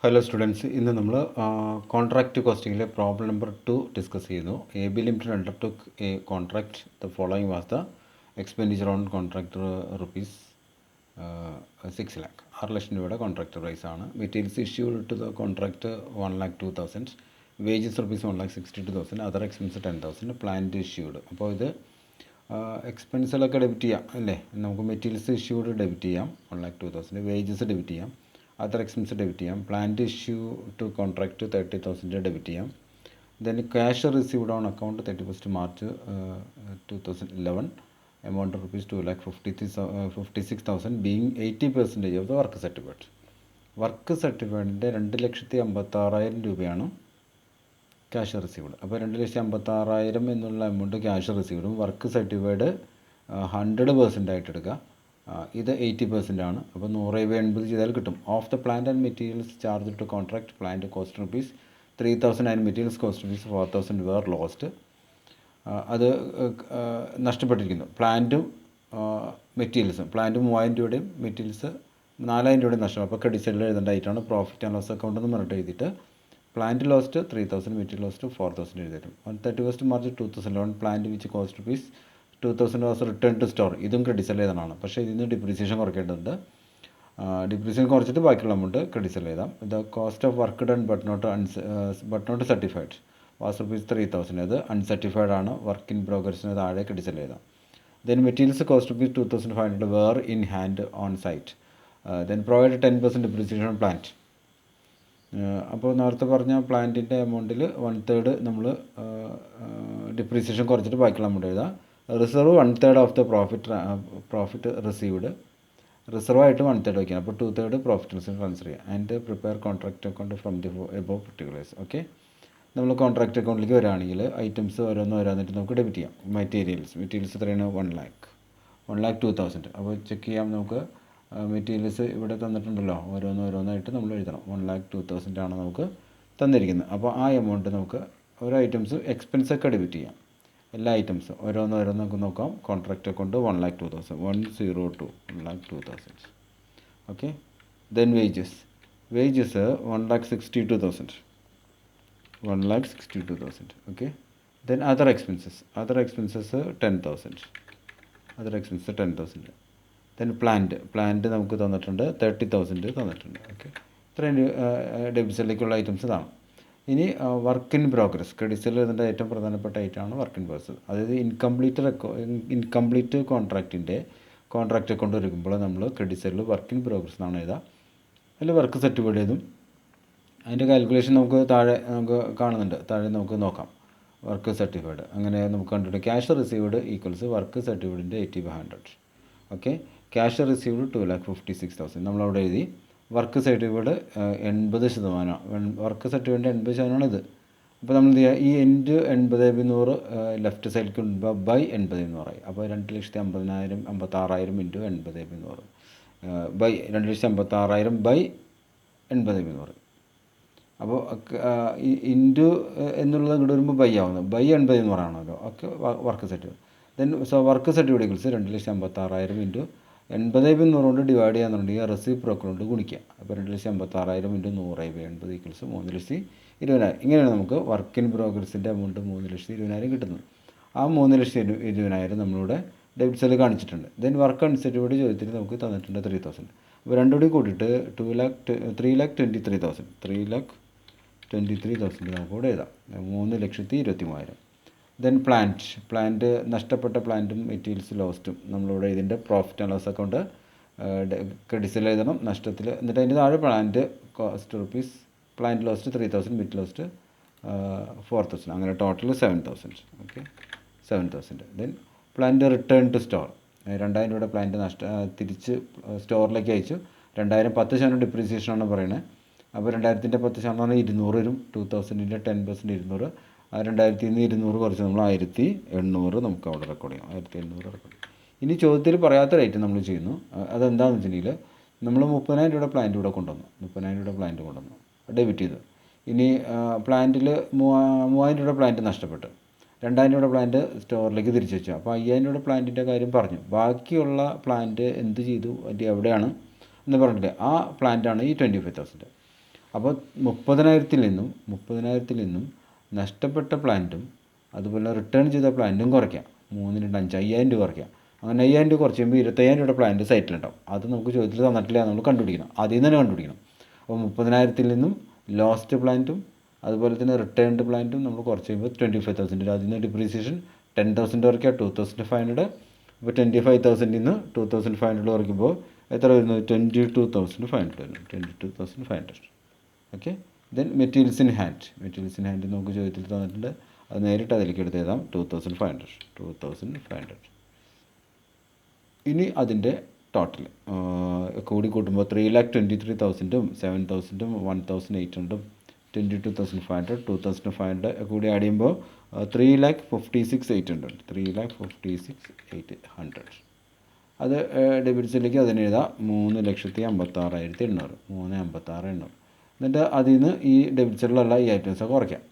Hello students, ഇന്ന് നമ്മൾ contract കോസ്റ്റിങ്ങിലെ പ്രോബ്ലം നമ്പർ 2 ഡിസ്കസ് ചെയ്യുന്നു. A B limited undertook a contract. The following was the expenditure on contractor rupees 6 lakh. 6 ലക്ഷം രൂപയുടെ contract price ആണ്. Materials issued to the contract 1,02,000. Wages rupees 1,62,000. Other expense 10,000. Plant issued. അപ്പോൾ ഇത് എക്സ്പെൻസുകളൊക്കെ debit ചെയ്യാം അല്ലേ. നമുക്ക് materials issued debit ചെയ്യാം 1,02,000. Wages debit ചെയ്യാം. അതർ എക്സ്പെൻസ് ഡെബിറ്റ് ചെയ്യാം. Plant issue to contract 30,000 debit ചെയ്യാം. Then cash received on account 31st March 2011. Amount rupees 2,56,000 being 80% of the work certificate. Work സർട്ടിഫിക്കറ്റിൻ്റെ 2,56,000 രൂപയാണ് ക്യാഷ് റിസീവ്ഡ്. അപ്പോൾ 2,56,000 എന്നുള്ള എമൗണ്ട് ക്യാഷ് റിസീവ്ഡും work certified 100% ആയിട്ട് എടുക്കുക. ഇത് 80% ആണ്. അപ്പോൾ 100/80 ചെയ്താൽ കിട്ടും. Of the plant and materials charge to contract plant cost rupees 3,000 and materials cost rupees 4,000 were lost. അത് നഷ്ടപ്പെട്ടിരിക്കുന്നു. പ്ലാന്റും മെറ്റീരിയൽസും. പ്ലാന്റ് 3,000 രൂപയുടെയും മെറ്റീരിയൽസ് 4,000 രൂപയുടെയും നഷ്ടം. അപ്പോൾ ക്രെഡിറ്റ് സൈഡിൽ എഴുതേണ്ടതായിട്ടാണ്. പ്രോഫിറ്റ് ആൻഡ് ലോസ് അക്കൗണ്ട് എന്ന് പറഞ്ഞിട്ട് എഴുതിയിട്ട് പ്ലാന്റ് ലോസ്റ്റ് 3,000, മെറ്റീരിയൽ ലോസ്റ്റ് 4,000 എഴുതിയിട്ടും. 31st March 2011 plant which cost rupees 2,000 was return to store. ഇതും ക്രെഡിറ്റ് സൈഡിൽ എഴുതാനാണ്. പക്ഷേ ഇതിന് ഡിപ്രീസിയേഷൻ കുറയ്ക്കേണ്ടതുണ്ട്. ഡിപ്രീസിയേഷൻ കുറച്ചിട്ട് ബാക്കിയുള്ള എമൗണ്ട് ക്രെഡിറ്റ് സൈഡിൽ എഴുതാം. The cost of work done but not certified was rupees 3,000. അത് അൺസർട്ടിഫൈഡ് ആണ്. വർക്ക് ഇൻ പ്രോഗ്രസ്സിന് താഴെ ക്രെഡിറ്റ് സൈഡിൽ എഴുതാം. Then materials cost rupees 2,500 were in hand on site. Then provide 10% depreciation on plant. അപ്പോൾ നേരത്തെ പറഞ്ഞ പ്ലാന്റിൻ്റെ എമൗണ്ടിൽ 1/3 നമ്മൾ ഡിപ്രീസിയേഷൻ കുറച്ചിട്ട് ബാക്കിയുള്ള എമൗണ്ട് എഴുതാം. Reserve 1/3 of the profit received. റിസർവായിട്ട് 1/3 വയ്ക്കണം. അപ്പോൾ 2/3 പ്രോഫിറ്റ് റിസീവ് ട്രാൻസ്ഫർ ചെയ്യുക. And prepare contract account from the above particulars. Okay, നമ്മൾ കോൺട്രാക്ട് അക്കൗണ്ടിലേക്ക് വരികയാണെങ്കിൽ ഐറ്റംസ് ഓരോന്നിട്ട് നമുക്ക് ഡെബിറ്റ് ചെയ്യാം. മെറ്റീരിയൽസ് എത്രയാണ്? 1,02,000. അപ്പോൾ ചെക്ക് ചെയ്യാം. നമുക്ക് മെറ്റീരിയൽസ് ഇവിടെ തന്നിട്ടുണ്ടല്ലോ. ഓരോന്നായിട്ട് നമ്മൾ എഴുതണം. 1,02,000 ആണ് നമുക്ക് തന്നിരിക്കുന്നത്. അപ്പോൾ ആ എമൗണ്ട് നമുക്ക് ഓരോ ഐറ്റംസ് എക്സ്പെൻസൊക്കെ ഡെബിറ്റ് ചെയ്യാം. എല്ലാ ഐറ്റംസും ഓരോന്ന് നമുക്ക് നോക്കാം. Contract account 1,02,000. 102,000. Okay. Then wages 1,62,000. 1,62,000. Okay. Then other expenses 10,000. Then plant നമുക്ക് തന്നിട്ടുണ്ട് 30,000 തന്നിട്ടുണ്ട്. ഓക്കെ, ഇത്രയും ഡെബിറ്റ്സിലേക്കുള്ള ഐറ്റംസ് ഇതാണ്. ഇനി വർക്ക് ഇൻ പ്രോഗ്രസ്. ക്രെഡിറ്റ്സിൽ ഇതിൻ്റെ ഏറ്റവും പ്രധാനപ്പെട്ട ഐറ്റമാണ് വർക്ക് ഇൻ പ്രോഗ്രസ്. അതായത് ഇൻകംപ്ലീറ്റ് കോൺട്രാക്റ്റ് അക്കൗണ്ട് എടുക്കുമ്പോൾ നമ്മൾ ക്രെഡിറ്റ് സൈഡിൽ വർക്ക് ഇൻ പ്രോഗ്രസ് എന്നാണ് എഴുതുക. അതിൽ വർക്ക് സർട്ടിഫൈഡ് ചെയ്തും അതിൻ്റെ കാൽക്കുലേഷൻ നമുക്ക് താഴെ കാണുന്നുണ്ട്. താഴെ നമുക്ക് നോക്കാം. വർക്ക് സർട്ടിഫൈഡ് അങ്ങനെ നമുക്ക് കണ്ടിട്ട് ക്യാഷ് റിസീവ്ഡ് ഈക്വൽസ് വർക്ക് സർട്ടിഫൈഡിൻ്റെ 80/100. ഓക്കെ, ക്യാഷ് റിസീവ്ഡ് 2,56,000 നമ്മളവിടെ എഴുതി. Work certified 80%. വർക്ക് സർട്ടിഫൈഡിൻ്റെ 80% ഇത്. അപ്പോൾ നമ്മൾ ഈ എൻഡ് 80/100 ലെഫ്റ്റ് സൈഡിലേക്ക് കൊണ്ടുപോകുമ്പോൾ ബൈ 80/100 ആയി. അപ്പോൾ 2,56,000 ഇൻറ്റു 80/100 ബൈ 2,56,000 ബൈ 80/100. അപ്പോൾ ഇൻറ്റു എന്നുള്ളത് ഇങ്ങോട്ട് വരുമ്പോൾ ബൈ ആവുന്നത്. ബൈ 80/100 ആണല്ലോ. Okay, work certified. Then work certified equals 2,56,000 into 80/100 കൊണ്ട് ഡിവൈഡ് ചെയ്യാന്നുണ്ടെങ്കിൽ റെസിപ്രോക്കൽ കൊണ്ട് ഗുണിക്കുക. അപ്പോൾ 2,56,000 ഇൻറ്റു 100/80 ഈക്വൽസ് 3,20,000. ഇങ്ങനെയാണ് നമുക്ക് വർക്ക് ഇൻ പ്രോഗ്രസിൻ്റെ എമൗണ്ട് 3,20,000 കിട്ടുന്നത്. ആ 3,20,000 നമ്മളിവിടെ ഡെബിറ്റ് സൈഡിൽ കാണിച്ചിട്ടുണ്ട്. ദെൻ വർക്ക് അൺസർട്ടിഫൈഡ് ചോദ്യത്തിന് നമുക്ക് തന്നിട്ടുണ്ട് 3,000. അപ്പോൾ രണ്ടും കൂടി കൂട്ടിയിട്ട് 3,23,000. 3,23,000 നമുക്കിവിടെ എഴുതാം. 3,23,000. ദെൻ പ്ലാന്റ് നഷ്ടപ്പെട്ട പ്ലാന്റും മെറ്റീരിയൽസ് ലോസ്റ്റും നമ്മളിവിടെ ഇതിൻ്റെ പ്രോഫിറ്റ് ആൻഡ് ലോസ് അക്കൗണ്ട് ക്രെഡിറ്റ്സിൽ എഴുതണം. നഷ്ടത്തിൽ എന്നിട്ട് അതിൻ്റെ താഴെ plant cost rupees plant lost 3,000, material lost 4,000. അങ്ങനെ total 7,000. Okay, 7,000. Then plant return to store. 2,000 രൂപയുടെ പ്ലാന്റ് തിരിച്ച് സ്റ്റോറിലേക്ക് അയച്ചു. 2,000 10% ഡിപ്രീസിയേഷനാണ് പറയുന്നത്. അപ്പോൾ 2,000ൻ്റെ 10% 200 വരും. 2,000ൻ്റെ 10% 200. 2,000 നിന്ന് 200 കുറച്ച് നമ്മൾ 1,800 നമുക്ക് അവിടെ റെക്കോർഡ് ചെയ്യാം. 1,800 റെക്കോർഡ് ചെയ്യാം. ഇനി ചോദ്യത്തിൽ പറയാത്ത റേറ്റ് നമ്മൾ ചെയ്യുന്നു. അതെന്താണെന്ന് വെച്ചിട്ടുണ്ടെങ്കിൽ നമ്മൾ 30,000 രൂപയുടെ പ്ലാന്റ് ഇവിടെ കൊണ്ടുവന്നു. 30,000 രൂപയുടെ പ്ലാന്റ് കൊണ്ടുവന്നു ഡെബിറ്റ് ചെയ്തു. ഇനി പ്ലാന്റിൽ 3,000 രൂപയുടെ പ്ലാന്റ് നഷ്ടപ്പെട്ടു. 2,000 രൂപയുടെ പ്ലാന്റ് സ്റ്റോറിലേക്ക് തിരിച്ചു വെച്ചു. അപ്പോൾ 5,000 രൂപയുടെ പ്ലാന്റിൻ്റെ കാര്യം പറഞ്ഞു. ബാക്കിയുള്ള പ്ലാന്റ് എന്ത് ചെയ്തു, അത് എവിടെയാണ് എന്ന് പറഞ്ഞില്ലേ, ആ പ്ലാന്റാണ് ഈ 25,000. അപ്പോൾ 30,000 നിന്നും നഷ്ടപ്പെട്ട പ്ലാന്റും അതുപോലെ റിട്ടേൺ ചെയ്ത പ്ലാന്റും കുറയ്ക്കാം. 3 × 5 5,000 രൂപ കുറയ്ക്കാം. അങ്ങനെ 5,000 രൂപ കുറച്ച് കഴിയുമ്പോൾ 25,000 രൂപയുടെ പ്ലാന്റ് സൈറ്റിലുണ്ടാവും. അത് നമുക്ക് ചോദ്യത്തിൽ തന്നിട്ടില്ല, നമ്മൾ കണ്ടുപിടിക്കണം. അതിൽ നിന്ന് തന്നെ കണ്ടുപിടിക്കണം. അപ്പോൾ 30,000 നിന്നും ലോസ്റ്റ് പ്ലാന്റും അതുപോലെ തന്നെ റിട്ടേൺഡ് പ്ലാന്റും നമ്മൾ കുറച്ച് കഴിയുമ്പോൾ 25,000 അതിൽ നിന്ന് ഡിപ്രീസിയേഷൻ 10,000 കുറയ്ക്കുക, 2,500. അപ്പോൾ 25,000 നിന്ന് 2,500 കുറയ്ക്കുമ്പോൾ എത്ര വരുന്നു? 22,500 വരുന്നു. 22,500. Okay. Then materials in hand നമുക്ക് ചോദ്യത്തിൽ തന്നിട്ടുണ്ട്. അത് നേരിട്ട് അതിലേക്ക് എടുത്ത് എഴുതാം. 2,500. ഇനി അതിൻ്റെ ടോട്ടൽ കൂടി കൂട്ടുമ്പോൾ 3,23,000 7,000 1,800 22,500 2,500 കൂടി ആഡ് ചെയ്യുമ്പോൾ 3,56,800 3,56,800. അത് ഡെബിറ്റ്സിലേക്ക് അതിന് എഴുതാം 3,56,800 3,56,800. എന്നിട്ട് അതിൽ നിന്ന് ഈ ഡെബിറ്റ്സിലുള്ള ഈ ഐറ്റംസ് കുറയ്ക്കാം.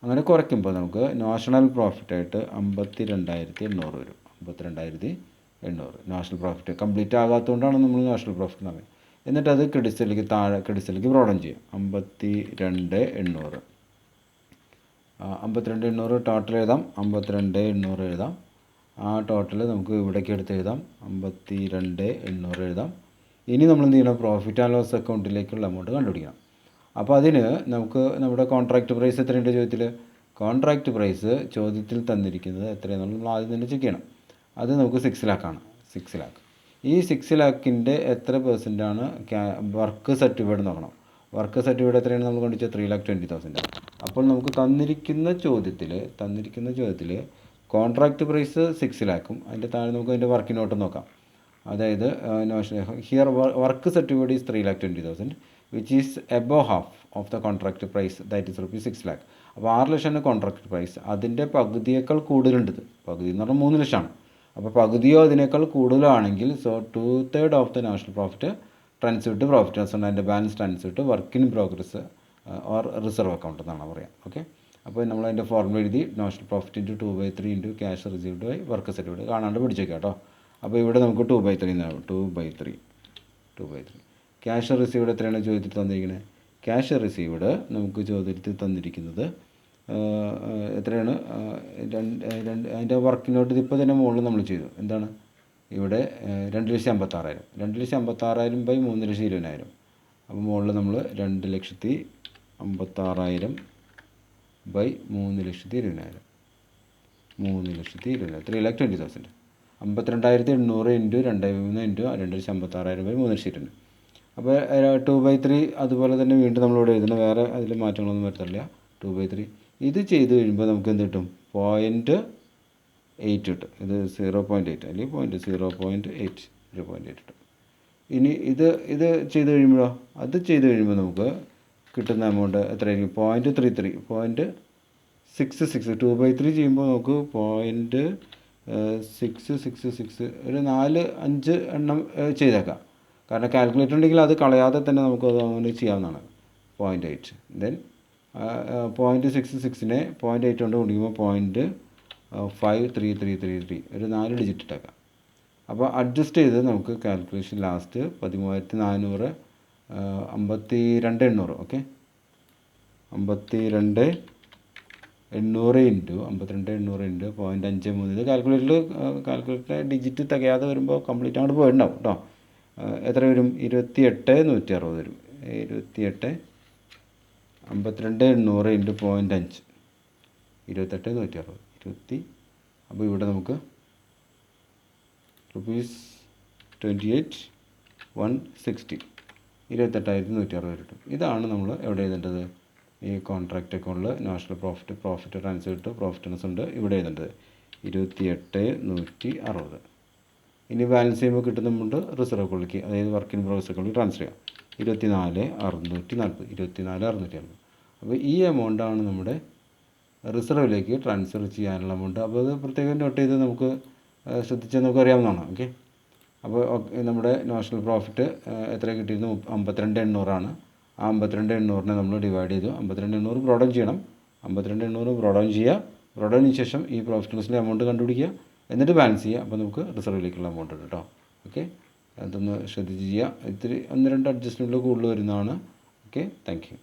അങ്ങനെ കുറയ്ക്കുമ്പോൾ നമുക്ക് നാഷണൽ പ്രോഫിറ്റായിട്ട് 52,800 വരും. 52,800 നാഷണൽ പ്രോഫിറ്റ് കംപ്ലീറ്റ് ആകാത്തതുകൊണ്ടാണ് നമ്മൾ നാഷണൽ പ്രോഫിറ്റ് എന്ന് പറയുന്നത്. എന്നിട്ട് അത് ക്രെഡിറ്റ്സിലേക്ക് ബ്രോഡൻ ചെയ്യാം. 52,800 52,800 ടോട്ടൽ എഴുതാം. 52,800 എഴുതാം. ആ ടോട്ടൽ നമുക്ക് ഇവിടേക്ക് എടുത്ത് എഴുതാം. 52,800 എഴുതാം. ഇനി നമ്മൾ എന്ത് ചെയ്യണം? പ്രോഫിറ്റ് ആൻഡ് ലോസ് അക്കൗണ്ടിലേക്കുള്ള എമൗണ്ട് കണ്ടുപിടിക്കണം. അപ്പോൾ അതിന് നമുക്ക് നമ്മുടെ കോൺട്രാക്റ്റ് പ്രൈസ് എത്രയുണ്ട് ചോദ്യത്തിൽ? കോൺട്രാക്റ്റ് പ്രൈസ് ചോദ്യത്തിൽ തന്നിരിക്കുന്നത് എത്രയാണെന്ന് നമ്മൾ ആദ്യം തന്നെ ചെക്ക് ചെയ്യണം. അത് നമുക്ക് 6 ലാഖാണ്. 6 ലാഖ്. ഈ 6 ലാഖിൻ്റെ എത്ര പെർസെൻറ്റാണ് വർക്ക് സർട്ടിഫൈഡ് നോക്കണം. വർക്ക് സർട്ടിഫൈഡ് എത്രയാണ് നമ്മൾ കണ്ടുപിടിച്ചത്? 3,20,000. അപ്പോൾ നമുക്ക് തന്നിരിക്കുന്ന ചോദ്യത്തിൽ കോൺട്രാക്റ്റ് പ്രൈസ് 6 ലാഖും അതിൻ്റെ താഴെ നമുക്ക് അതിൻ്റെ വർക്കിംഗ് നോട്ട് നോക്കാം. അതായത് here work certified is 3,20,000 which is above half of the contract price that is ₹6 lakh. അപ്പോൾ 6 ലക്ഷമാണ് കോൺട്രാക്റ്റ് പ്രൈസ്. അതിൻ്റെ പകുതിയേക്കാൾ കൂടുതലുണ്ട്. പകുതി എന്ന് പറഞ്ഞാൽ 3 ലക്ഷമാണ്. അപ്പോൾ പകുതിയോ അതിനേക്കാൾ കൂടുതലാണെങ്കിൽ 2/3 of the national profit transfer to profit and loss അതിൻ്റെ balance transfer to work in progress or reserve account എന്നാണ് പറയാം. ഓക്കെ. അപ്പോൾ നമ്മൾ അതിൻ്റെ ഫോർമുല എഴുതി. National profit into 2/3 cash received by work certified കാണാണ്ട് പിടിച്ചേക്കാം കേട്ടോ. അപ്പോൾ ഇവിടെ നമുക്ക് 2/3 എന്നാകും. 2/3 ക്യാഷ് റിസീവ്ഡ് എത്രയാണ് ചോദ്യത്തിൽ തന്നിരിക്കുന്നത്? ക്യാഷ് റിസീവ്ഡ് നമുക്ക് ചോദ്യത്തിൽ തന്നിരിക്കുന്നത് എത്രയാണ്? അതിൻ്റെ വർക്കിംഗ് നോട്ട് ഇപ്പോൾ തന്നെ മുകളിൽ നമ്മൾ ചെയ്തു. എന്താണ് ഇവിടെ? 2,56,000. 2,56,000 ബൈ 3,20,000. അപ്പോൾ മുകളിൽ നമ്മൾ 2,56,000 ബൈ 3,20,000 3,20,000 52,800 ഇൻറ്റു 2/3 ഇൻറ്റു 2,56,000 ബൈ 3,20,000. അപ്പോൾ 2/3 അതുപോലെ തന്നെ വീണ്ടും നമ്മളിവിടെ എഴുതണം. വേറെ അതിൽ മാറ്റങ്ങളൊന്നും വരുത്തില്ല. 2/3 ഇത് ചെയ്ത് കഴിയുമ്പോൾ നമുക്ക് എന്ത് കിട്ടും? 0.8 കിട്ടും. ഇത് 0.8 അല്ലെങ്കിൽ 0.8 കിട്ടും. ഇനി ഇത് ചെയ്ത് കഴിയുമ്പോഴോ? അത് ചെയ്ത് കഴിയുമ്പോൾ നമുക്ക് കിട്ടുന്ന എമൗണ്ട് എത്രയായിരിക്കും? 0.33 0.66 2/3 ചെയ്യുമ്പോൾ നമുക്ക് 0.666 ഒരു 4-5 എണ്ണം ചെയ്തേക്കാം. കാരണം കാൽക്കുലേറ്റർ ഉണ്ടെങ്കിൽ അത് കളയാതെ തന്നെ നമുക്ക് അത് അങ്ങനെ ചെയ്യാവുന്നതാണ്. 0.8 ദെൻ 0.66നെ 0.8 കൊണ്ട് ഗുണിക്കുമ്പോൾ 0.53333 ഒരു 4 ഡിജിറ്റ് ഇട്ടേക്കാം. അപ്പോൾ അഡ്ജസ്റ്റ് ചെയ്ത് നമുക്ക് കാൽക്കുലേഷൻ ലാസ്റ്റ് 13,400 52,800. ഓക്കെ. 52,800 ഇൻറ്റു 0.53 ഇത് കാൽക്കുലേറ്റർ ഡിജിറ്റ് തികയാതെ വരുമ്പോൾ കംപ്ലീറ്റ് അങ്ങോട്ട് പോയിട്ടുണ്ടാവും കേട്ടോ. എത്ര വരും? 28,160 വരും. 52,800 ഇൻറ്റു 0.5 28,160 അപ്പോൾ ഇവിടെ നമുക്ക് ₹28,160 28,160 കിട്ടും. ഇതാണ് നമ്മൾ എവിടെ എഴുതേണ്ടത്? ഈ കോൺട്രാക്റ്റ് അക്കൗണ്ടിൽ national profit transfer to profit and loss ഉണ്ട് ഇവിടെ എഴുതേണ്ടത് 28,160. ഇനി ബാലൻസ് ചെയ്യുമ്പോൾ കിട്ടുന്ന എമൗണ്ട് റിസർവ് അക്കൗണ്ടിലേക്ക്, അതായത് വർക്ക് ഇൻ പ്രോഗ്രസ് അക്കൗണ്ടിൽ ട്രാൻസ്ഫർ ചെയ്യാം. 24,640. അപ്പോൾ ഈ എമൗണ്ടാണ് നമ്മുടെ റിസർവിലേക്ക് ട്രാൻസ്ഫർ ചെയ്യാനുള്ള എമൗണ്ട്. അപ്പോൾ അത് പ്രത്യേകം നോട്ട് ചെയ്ത് നമുക്ക് ശ്രദ്ധിച്ചാൽ നമുക്ക് അറിയാവുന്നതാണ്. ഓക്കെ. അപ്പോൾ നമ്മുടെ നാഷണൽ പ്രോഫിറ്റ് എത്ര കിട്ടിയിരുന്നു? 52,800 ആ 52,800 നമ്മൾ ഡിവൈഡ് ചെയ്തു. 52,800 ബ്രോഡൻ ചെയ്യണം. 52,800 ബ്രോഡൻ ചെയ്യുക. ബ്രോഡന് ശേഷം ഈ പ്രോഫിറ്റ് ലോസിൻ്റെ എമൗണ്ട് കണ്ടുപിടിക്കുക. എന്നിട്ട് ബാലൻസ് ചെയ്യുക. അപ്പോൾ നമുക്ക് റിസർവിലേക്കുള്ള എമൗണ്ട് ഉണ്ട് കേട്ടോ. ഓക്കെ. അതൊന്ന് ശ്രദ്ധിച്ച് ചെയ്യുക. ഇത്തിരി 1-2 അഡ്ജസ്റ്റ്മെൻറ്റിൽ കൂടുതൽ വരുന്നതാണ്. Okay, thank you.